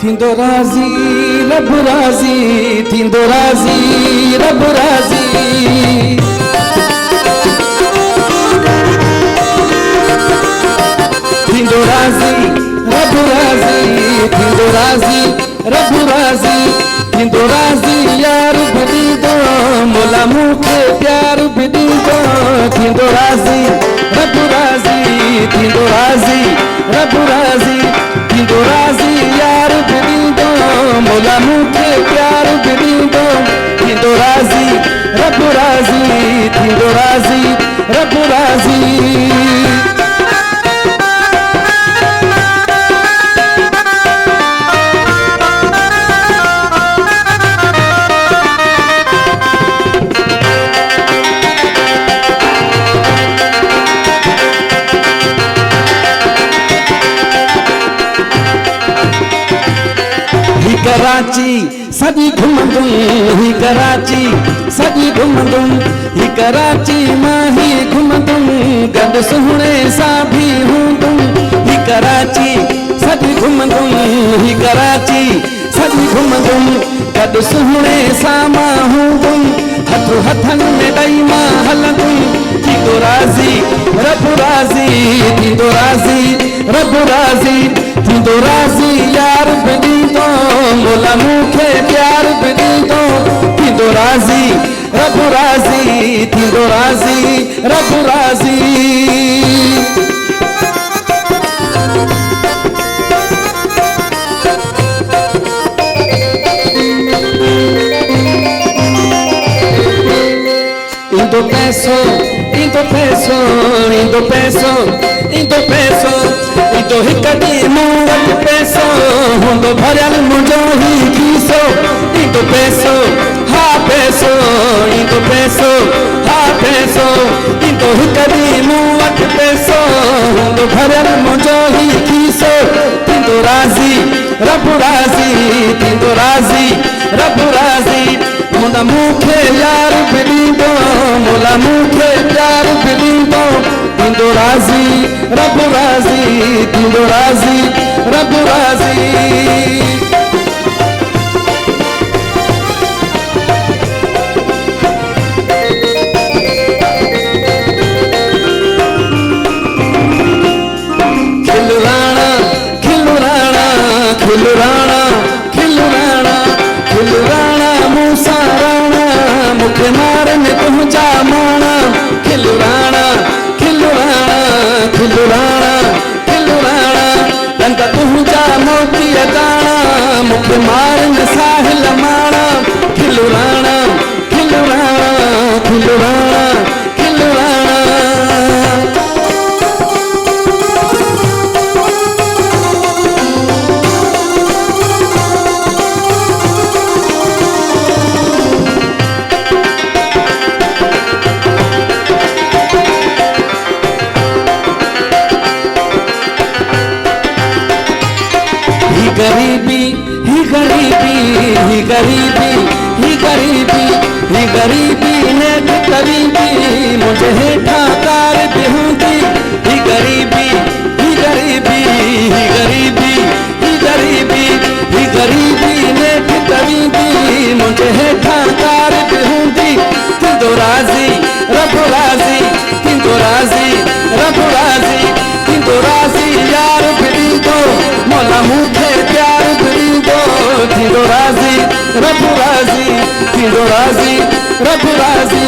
थींदो राज़ी रब राज़ी, थींदो राज़ी रब राज़ी। थींदो राज़ी रब राज़ी, थींदो राज़ी रब राज़ी। थींदो राज़ी यार बि ॾींदो, मोला मूंखे प्यार बि ॾींदो। थींदो राज़ी रब राज़ी, थींदो राज़ी रब राज़ी। थींदो राज़ी यार बि ॾींदो, मोला मूंखे प्यार बि ॾींदो। थींदो राज़ी रब राज़ी, थींदो राज़ी रब राज़ी। कराची सॼी घुमंदुमि, ही कराची सॼी घुमंदुमि। ही कराची मां ही घुमंदुमि, गॾु सुहिणे सां बि हूंदुमि। ही कराची सॼी घुमंदुमि, ही कराची सॼी घुमंदुमि, गॾु सुहिणे सां मां हूंदुमि। हथु हथनि में ॾेई मां हलंदुमि। थींदो राज़ी रब राज़ी, थींदो राज़ी रब राज़ी। थींदो राज़ी यार बि ॾींदो, मोला मूंखे प्यार बि ॾींदो। थींदो राज़ी रब राज़ी, थींदो राज़ी रब राज़ी। इंदो पैसो, इंदो पैसो, इंदो पैसो, इंदो पैसो। इंदो हिकु ॾींहुं मूं वटि पैसो हूंदो भरियल मुंहिंजो ही खीसो। इंदो पैसो हा पैसो, इंदो पैसो हा पैसो। इंदो हिकु ॾींहुं मूं वटि पैसो हूंदो भरियल मुंहिंजो ही खीसो। थींदो राज़ी रब राज़ी, थींदो राज़ी रब राज़ी। मोला मूंखे यार बि ॾींदो, मोला मूंखे प्यार बि ॾींदो। थींदो राज़ी रब राज़ी, थींदो राज़ी रब राज़ी। खिलराणा खिलराणा खिलराणा खिलराणा खिलराणा मूंसां राणा, मूंखे मारनि तुंहिंजा माणा। खिलराणा खिलराणा खिलराणा खिलराणा, रंग तुंहिंजा मोती दाणा, मूंखे मारनि साहिल माणा। खिलराणा खिलराणा खिलराणा खिलराणा। गरीबी ही गरीबी ही गरीबी ही गरीबी ही गरीबी नेक करीबी, मुझे हेठा कार बि हूंदी। ही गरीबी ही गरीबी ही गरीबी ही गरीबी ही गरीबी नेक करीबी, मुझे हेठा कार बि हूंदी। थींदो राज़ी रब राज़ी, थींदो राज़ी रब राज़ी। थींदो राज़ी यार बि ॾींदो, मोला मूंखे प्यार बि ॾींदो। थींदो राज़ी रब राज़ी, थींदो राज़ी रब राज़ी।